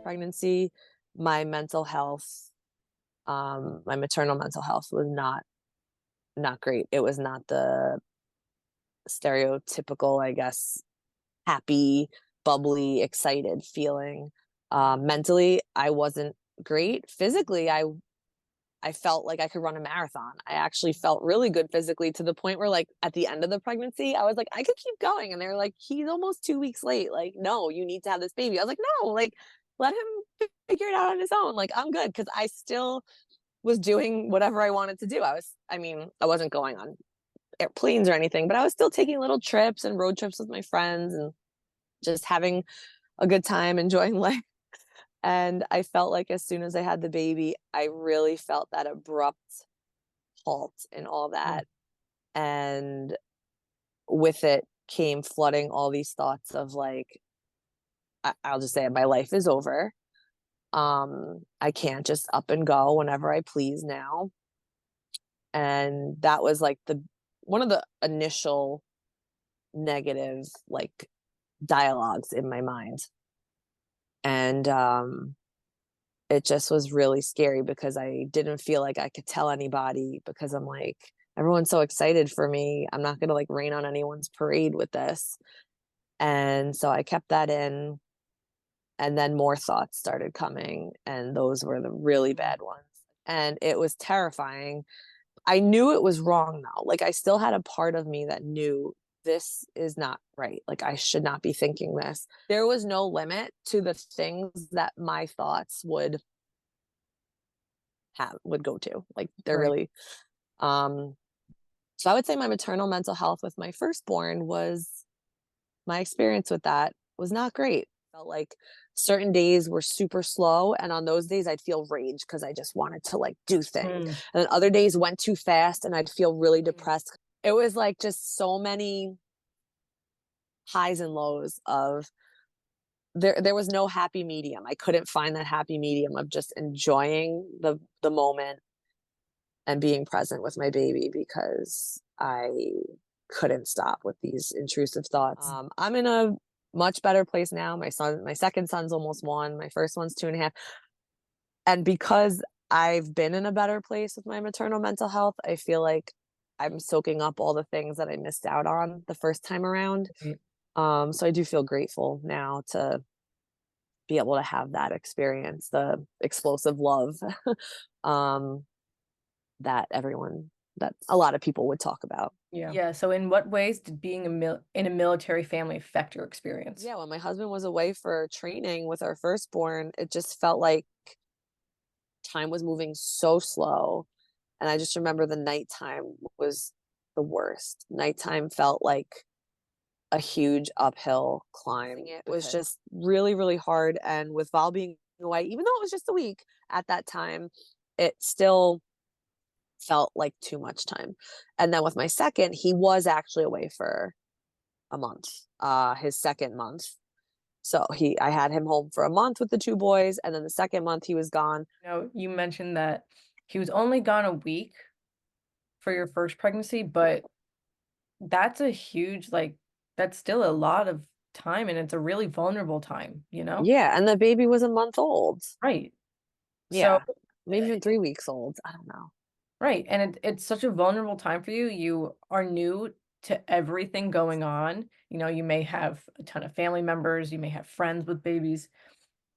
first pregnancy, my mental health, my maternal mental health was not great. It was not the stereotypical, I guess, happy, bubbly, excited feeling. Mentally, I wasn't great. Physically, I felt like I could run a marathon. I actually felt really good physically to the point where, like, at the end of the pregnancy, I was like, I could keep going. And they were like, he's almost 2 weeks late. Like, no, you need to have this baby. I was like, no, like, let him figure it out on his own. Like, I'm good. Cause I still was doing whatever I wanted to do. I mean, I wasn't going on airplanes or anything, but I was still taking little trips and road trips with my friends and just having a good time, enjoying life. And I felt like as soon as I had the baby, I really felt that abrupt halt in all Mm. that. And with it came flooding all these thoughts of like, I'll just say it, my life is over. I can't just up and go whenever I please now. And that was like the one of the initial negative like dialogues in my mind. And it just was really scary because I didn't feel like I could tell anybody because I'm like, everyone's so excited for me. I'm not going to like rain on anyone's parade with this. And so I kept that in. And then more thoughts started coming. And those were the really bad ones. And it was terrifying. I knew it was wrong though. Like I still had a part of me that knew this is not right. Like I should not be thinking this. There was no limit to the things that my thoughts would go to. Like they're Right. really um so I would say my maternal mental health with my firstborn was my experience with that was not great. Felt like certain days were super slow and on those days I'd feel rage because I just wanted to like do things. Mm. And then other days went too fast and I'd feel really depressed. It was like just so many highs and lows of there was no happy medium. I couldn't find that happy medium of just enjoying the moment and being present with my baby because I couldn't stop with these intrusive thoughts. I'm in a much better place now. My second son's almost one. My first one's 2.5. And because I've been in a better place with my maternal mental health, I feel like I'm soaking up all the things that I missed out on the first time around. Right. So I do feel grateful now to be able to have that experience, the explosive love um, that a lot of people would talk about. Yeah. Yeah. So, in what ways did being in a military family affect your experience? Yeah, when my husband was away for training with our firstborn, it just felt like time was moving so slow. And I just remember the nighttime was the worst. Nighttime felt like a huge uphill climb. It was just really, really hard. And with Val being away, even though it was just a week at that time, it still felt like too much time. And then with my second, he was actually away for a month, his second month. So I had him home for a month with the two boys, and then the second month he was gone. You mentioned that he was only gone a week for your first pregnancy, but that's a huge, like, that's still a lot of time and it's a really vulnerable time, you know? Yeah, and the baby was a month old. Right. So, Yeah, maybe even 3 weeks old. I don't know. right. And it's such a vulnerable time for you. You are new to everything going on. You may have a ton of family members, you may have friends with babies,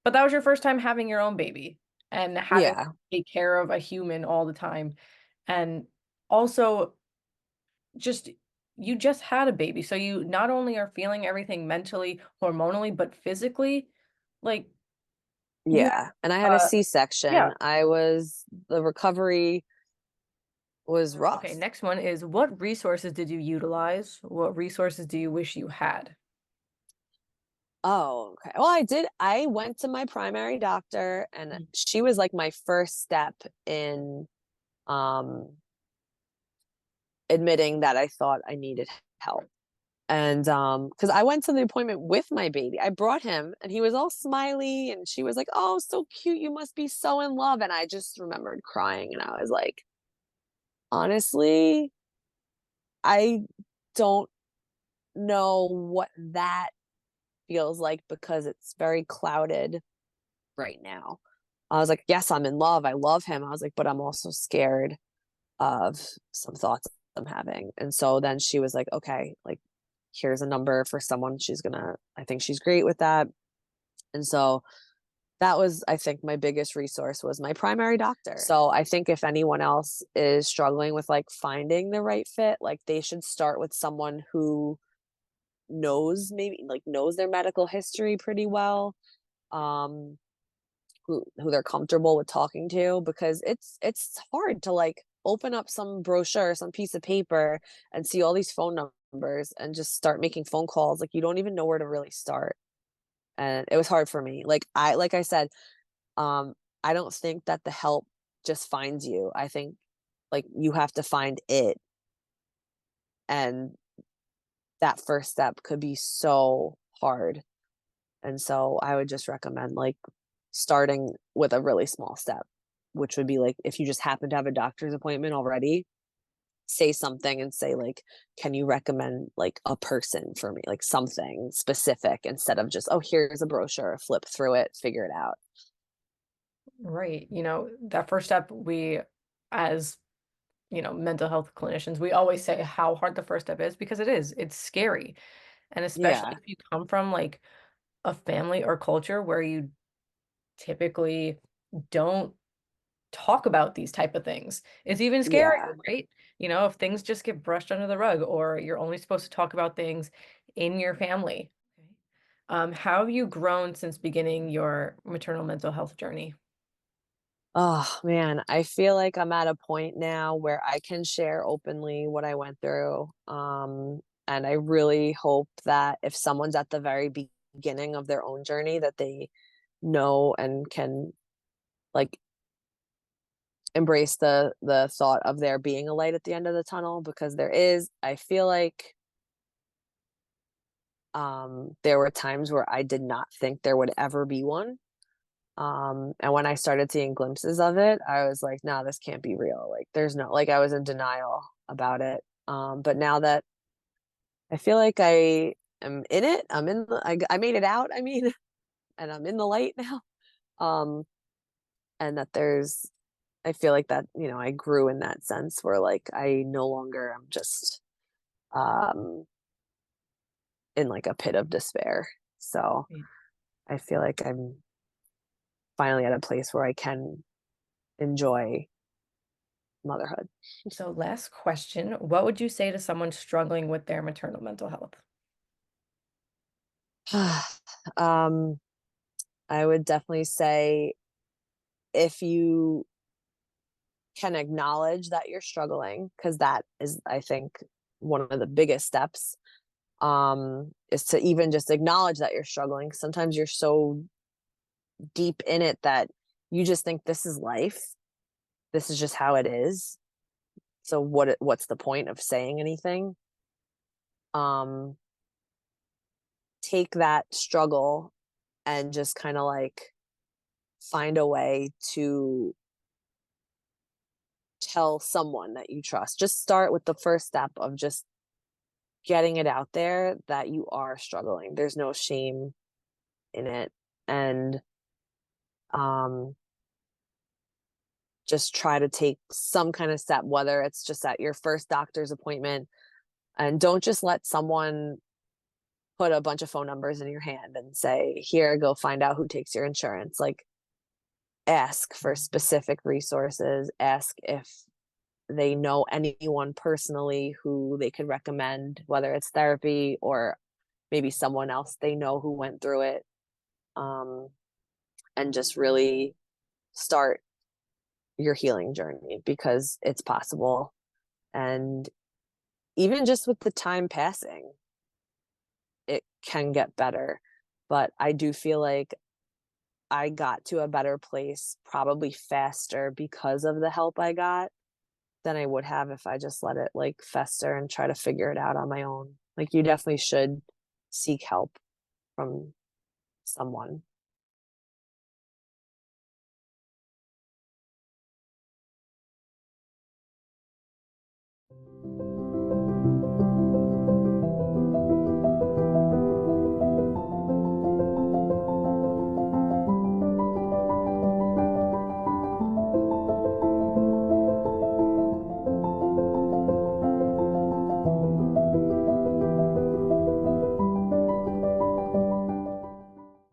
but that was your first time having your own baby and having to Yeah, take care of a human all the time. And also, just you just had a baby. So you not only are feeling everything mentally, hormonally, but physically, like you yeah. And I had a have yeah. C-section. The recovery was Okay, rough. next one is what resources did you utilize? What resources do you wish you had? Oh, okay. Well, I went to my primary doctor and Mm. she was like my first step in um admitting that I thought I needed help. And because I went to the appointment with my baby. I brought him and he was all smiley and she was like, "Oh, so cute. You must be so in love." And I just remembered crying and I was like, "Honestly, I don't know what that feels like because it's very clouded right now. I was like, yes, I'm in love. I love him. I was like, but I'm also scared of some thoughts I'm having. And so then she was like, okay, like, here's a number for someone. I think she's great with that. And so that was, I think, my biggest resource was my primary doctor. So I think if anyone else is struggling with like finding the right fit, like they should start with someone who knows their medical history pretty well, um, who they're comfortable with talking to, because it's hard to like open up some brochure, some piece of paper, and see all these phone numbers and just start making phone calls. Like you don't even know where to really start. And it was hard for me. Like I said, um, I don't think that the help just finds you. I think like you have to find it. And that first step could be so hard. And so I would just recommend like starting with a really small step, which would be like if you just happen to have a doctor's appointment already, say something and say like, can you recommend like a person for me, like something specific, instead of just, oh, here's a brochure, flip through it, figure it out. Right. That first step, as mental health clinicians, we always say how hard the first step is because it is. It's scary. And especially Yeah. if you come from like a family or culture where you typically don't talk about these type of things. It's even Yeah. scarier, right? If things just get brushed under the rug or you're only supposed to talk about things in your family. Okay. How have you grown since beginning your maternal mental health journey? Oh man, I feel like I'm at a point now where I can share openly what I went through. And I really hope that if someone's at the very beginning of their own journey, that they know and can like embrace the thought of there being a light at the end of the tunnel, because there is. I feel like there were times where I did not think there would ever be one. And when I started seeing glimpses of it, I was like, no, this can't be real. Like there's no, like I was in denial about it. But now that I feel like I am in it, I made it out, I mean, and I'm in the light now. Um, and that I feel like that, I grew in that sense where like I no longer am just um in like a pit of despair. So Right. I feel like I'm finally at a place where I can enjoy motherhood. So last question, what would you say to someone struggling with their maternal mental health? um, I would definitely say if you can acknowledge that you're struggling, because that is, I think, one of the biggest steps, is to even just acknowledge that you're struggling. Sometimes you're so deep in it that you just think this is life. This is just how it is. So what's the point of saying anything? Um, take that struggle and just kind of like find a way to tell someone that you trust. Just start with the first step of just getting it out there that you are struggling. There's no shame in it. And um, just try to take some kind of step, whether it's just at your first doctor's appointment. And don't just let someone put a bunch of phone numbers in your hand and say, here, go find out who takes your insurance. Like, ask for specific resources, ask if they know anyone personally who they could recommend, whether it's therapy or maybe someone else they know who went through it, um, and just really start your healing journey, because it's possible. And even just with the time passing, it can get better. But I do feel like I got to a better place probably faster because of the help I got than I would have if I just let it like fester and try to figure it out on my own. Like you definitely should seek help from someone.